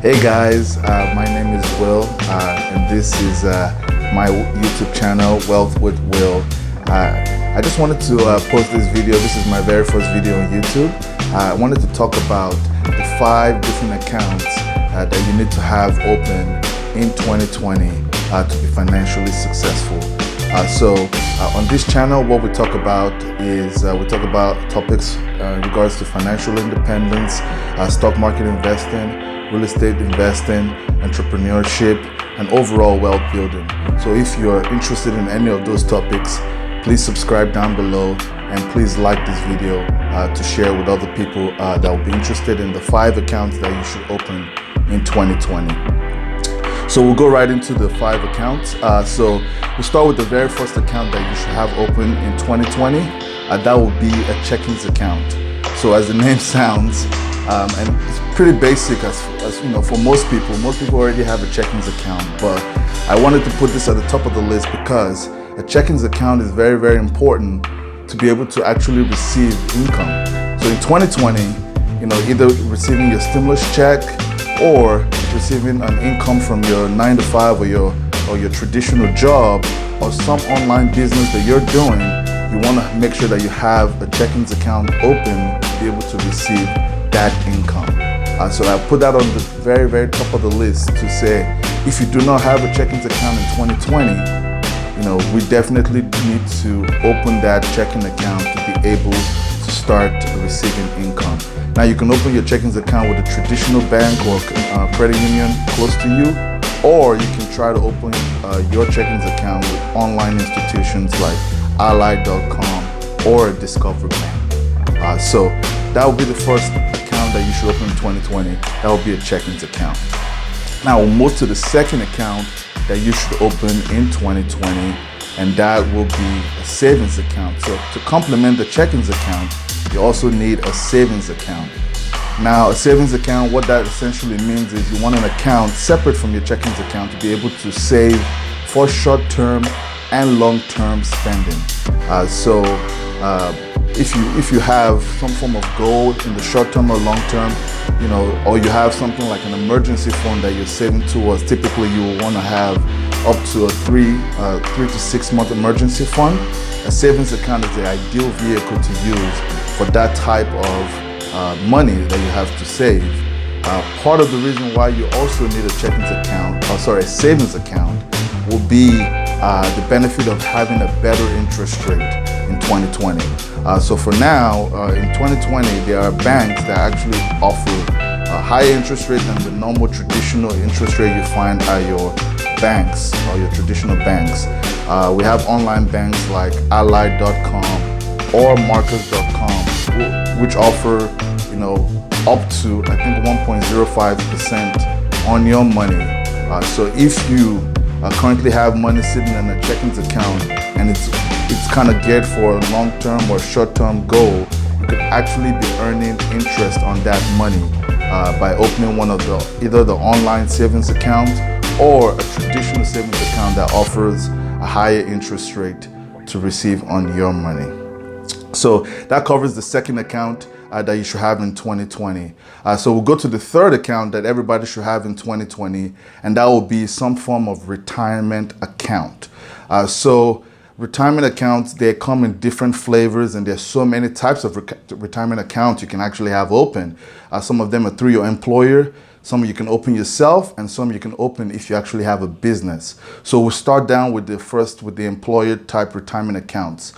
Hey guys, my name is Will, and this is my YouTube channel, Wealth with Will. I just wanted to post this video. This is my very first video on YouTube. I wanted to talk about the 5 different accounts that you need to have open in 2020 to be financially successful. On this channel, what we talk about is we talk about topics in regards to financial independence, stock market investing, real estate investing, entrepreneurship, and overall wealth building. So if you're interested in any of those topics, please subscribe down below and please like this video to share with other people that will be interested in the 5 accounts that you should open in 2020. So we'll go right into the 5 accounts. So we'll start with the very first account that you should have open in 2020. That will be a checkings account. So as the name sounds, and it's pretty basic as you know, for most people already have a checkings account, but I wanted to put this at the top of the list because a checkings account is very, very important to be able to actually receive income. So in 2020, you know, either receiving your stimulus check or receiving an income from your 9-to-5 or your traditional job or some online business that you're doing, you want to make sure that you have a checkings account open to be able to receive that income. So I put that on the very, very top of the list to say, if you do not have a checkings account in 2020, you know, we definitely need to open that checking account to be able to start receiving income. Now you can open your checkings account with a traditional bank or credit union close to you, or you can try to open your checkings account with online institutions like Ally.com or Discover Bank. So that will be the first account that you should open in 2020. That will be a checkings account. Now we'll move to the second account that you should open in 2020, and that will be a savings account. So to complement the checkings account, you also need a savings account. Now a savings account, what that essentially means is you want an account separate from your checkings account to be able to save for short-term and long-term spending. If you have some form of goal in the short term or long term, you know, or you have something like an emergency fund that you're saving towards, typically you will want to have up to a 3 to 6 month emergency fund. A savings account is the ideal vehicle to use for that type of money that you have to save. Part of the reason why you also need a a savings account will be the benefit of having a better interest rate in 2020. So for now, in 2020, there are banks that actually offer a higher interest rate than the normal traditional interest rate you find at your banks or your traditional banks. We have online banks like Ally.com or Marcus.com, which offer, you know, up to I think 1.05% on your money. So if you currently have money sitting in a checkings account and it's kind of geared for a long-term or short-term goal, you could actually be earning interest on that money by opening one of either the online savings account or a traditional savings account that offers a higher interest rate to receive on your money. So that covers the second account that you should have in 2020. So we'll go to the third account that everybody should have in 2020, and that will be some form of retirement account. So retirement accounts, they come in different flavors, and there's so many types of retirement accounts you can actually have open. Some of them are through your employer, some you can open yourself, and some you can open if you actually have a business. So we'll start down with the employer type retirement accounts.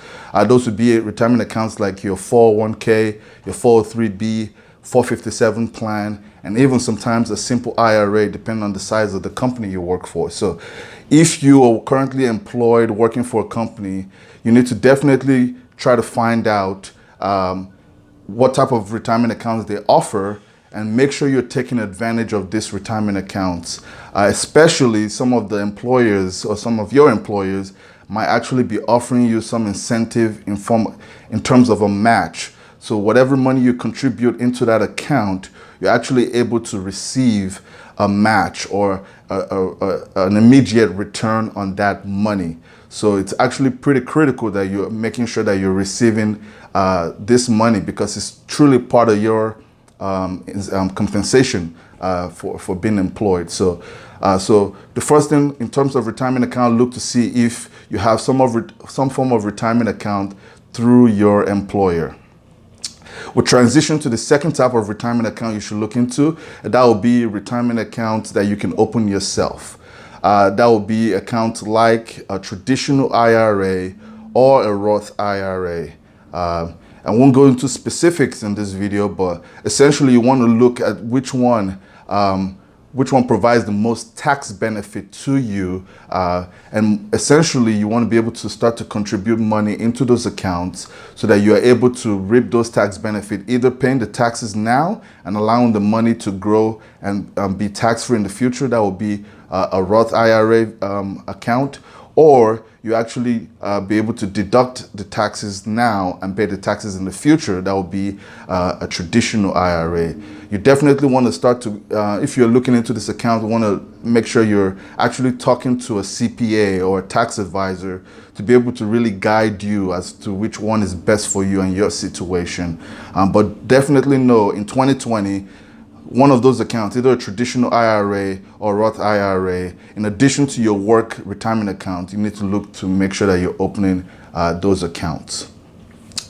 Those would be retirement accounts like your 401k, your 403b, 457 plan, and even sometimes a simple IRA, depending on the size of the company you work for. So if you are currently employed working for a company, you need to definitely try to find out what type of retirement accounts they offer and make sure you're taking advantage of these retirement accounts. Especially some of the employers or some of your employers might actually be offering you some incentive in terms of a match. So whatever money you contribute into that account, you're actually able to receive a match or an immediate return on that money. So it's actually pretty critical that you're making sure that you're receiving this money, because it's truly part of your compensation for being employed. So the first thing in terms of retirement account, look to see if you have some form of retirement account through your employer. We'll transition to the second type of retirement account you should look into, and that will be retirement accounts that you can open yourself. That will be accounts like a traditional IRA or a Roth IRA. I won't go into specifics in this video, but essentially you want to look at which one provides the most tax benefit to you, and essentially you want to be able to start to contribute money into those accounts so that you are able to reap those tax benefits, either paying the taxes now and allowing the money to grow and be tax-free in the future. That will be a Roth IRA account, or you actually be able to deduct the taxes now and pay the taxes in the future. That will be a traditional IRA. You definitely want to start to, if you're looking into this account, you want to make sure you're actually talking to a CPA or a tax advisor to be able to really guide you as to which one is best for you and your situation. But definitely know in 2020, one of those accounts, either a traditional IRA or Roth IRA, in addition to your work retirement account, you need to look to make sure that you're opening those accounts.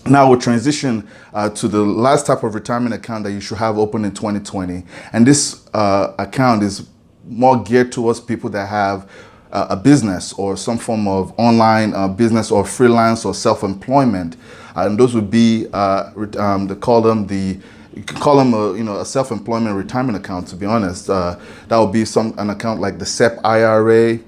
Now we'll transition to the last type of retirement account that you should have open in 2020. And this account is more geared towards people that have a business or some form of online business or freelance or self-employment. And those would be, they call them you can call them a self-employment retirement account, to be honest. That would be an account like the SEP IRA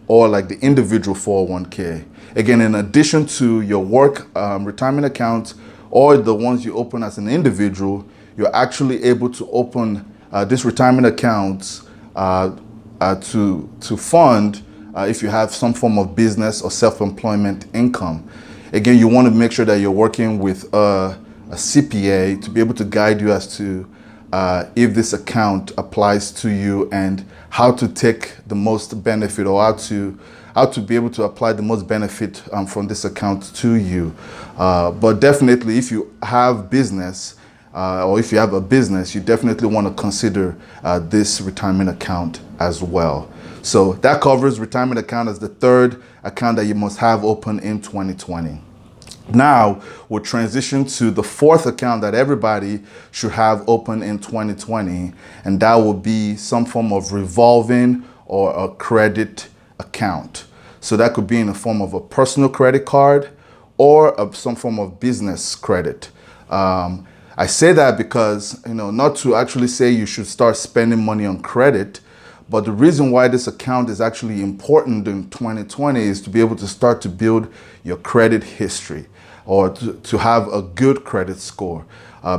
or like the individual 401k. Again, in addition to your work retirement account or the ones you open as an individual, you're actually able to open this retirement accounts to fund if you have some form of business or self-employment income. Again, you want to make sure that you're working with a CPA to be able to guide you as to if this account applies to you and how to take the most benefit, or how to be able to apply the most benefit from this account to you. But definitely, if you have business or if you have a business, you definitely want to consider this retirement account as well. So that covers retirement account as the third account that you must have open in 2020. Now we'll transition to the fourth account that everybody should have open in 2020, and that will be some form of revolving or a credit account. So that could be in the form of a personal credit card or of some form of business credit. I say that because, not to actually say you should start spending money on credit, but the reason why this account is actually important in 2020 is to be able to start to build your credit history, or to have a good credit score.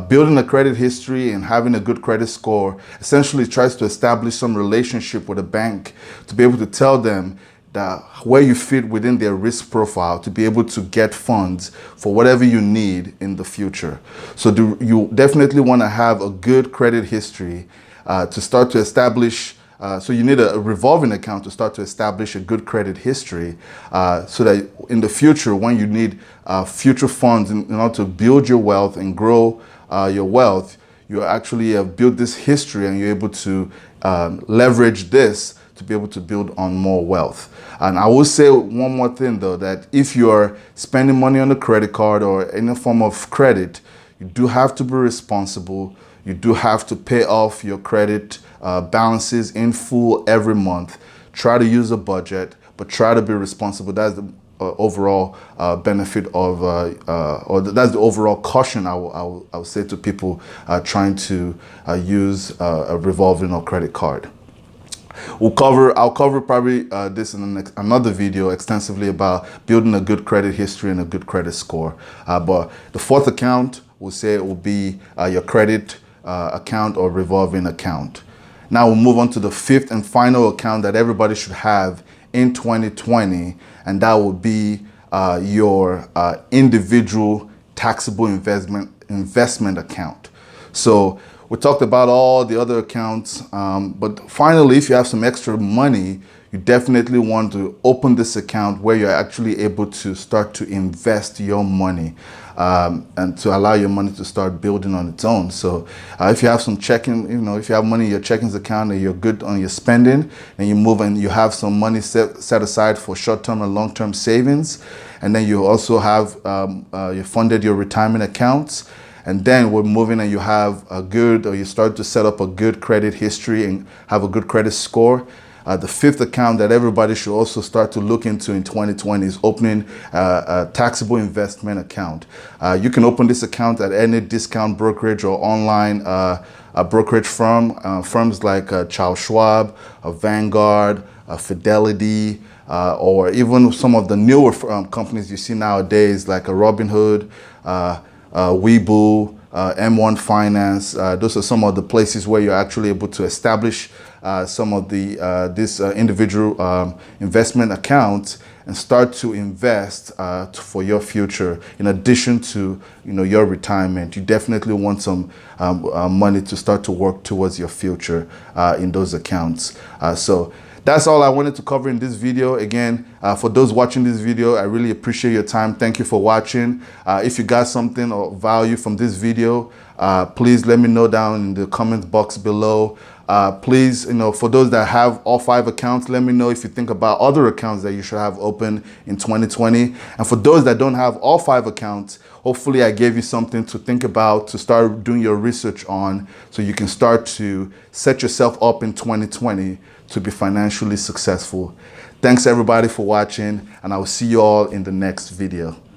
Building a credit history and having a good credit score essentially tries to establish some relationship with a bank to be able to tell them that where you fit within their risk profile to be able to get funds for whatever you need in the future. So you definitely want to have a good credit history to start to establish. So you need a revolving account to start to establish a good credit history so that in the future, when you need future funds in order to build your wealth and grow your wealth, you actually have built this history and you're able to leverage this to be able to build on more wealth. And I will say one more thing though, that if you're spending money on a credit card or any form of credit, you do have to be responsible. You do have to pay off your credit balances in full every month. Try to use a budget, but try to be responsible. That's the overall benefit of, or that's the overall caution I will say to people trying to use a revolving or credit card. I'll cover probably this in another video extensively about building a good credit history and a good credit score. But the fourth account, we'll say it will be your credit account or revolving account. Now we'll move on to the fifth and final account that everybody should have in 2020, and that will be your individual taxable investment account. So we talked about all the other accounts, but finally, if you have some extra money, you definitely want to open this account where you're actually able to start to invest your money and to allow your money to start building on its own. So if you have some checking, if you have money in your checkings account and you're good on your spending, and you move and you have some money set aside for short-term and long-term savings, and then you also have you funded your retirement accounts, and then we're moving and you have a good, or you start to set up a good credit history and have a good credit score. The fifth account that everybody should also start to look into in 2020 is opening a taxable investment account. You can open this account at any discount brokerage or online brokerage firm, firms like Charles Schwab, Vanguard, Fidelity, or even some of the newer companies you see nowadays like Robinhood, Webull, M1 Finance. Those are some of the places where you're actually able to establish some of this individual investment accounts and start to invest for your future. In addition to your retirement, you definitely want some money to start to work towards your future in those accounts. So that's all I wanted to cover in this video. Again, for those watching this video, I really appreciate your time. Thank you for watching. If you got something of value from this video, please let me know down in the comment box below. Please, for those that have all 5 accounts, let me know if you think about other accounts that you should have open in 2020. And for those that don't have all 5 accounts, hopefully I gave you something to think about, to start doing your research on, so you can start to set yourself up in 2020 to be financially successful. Thanks everybody for watching, and I will see you all in the next video.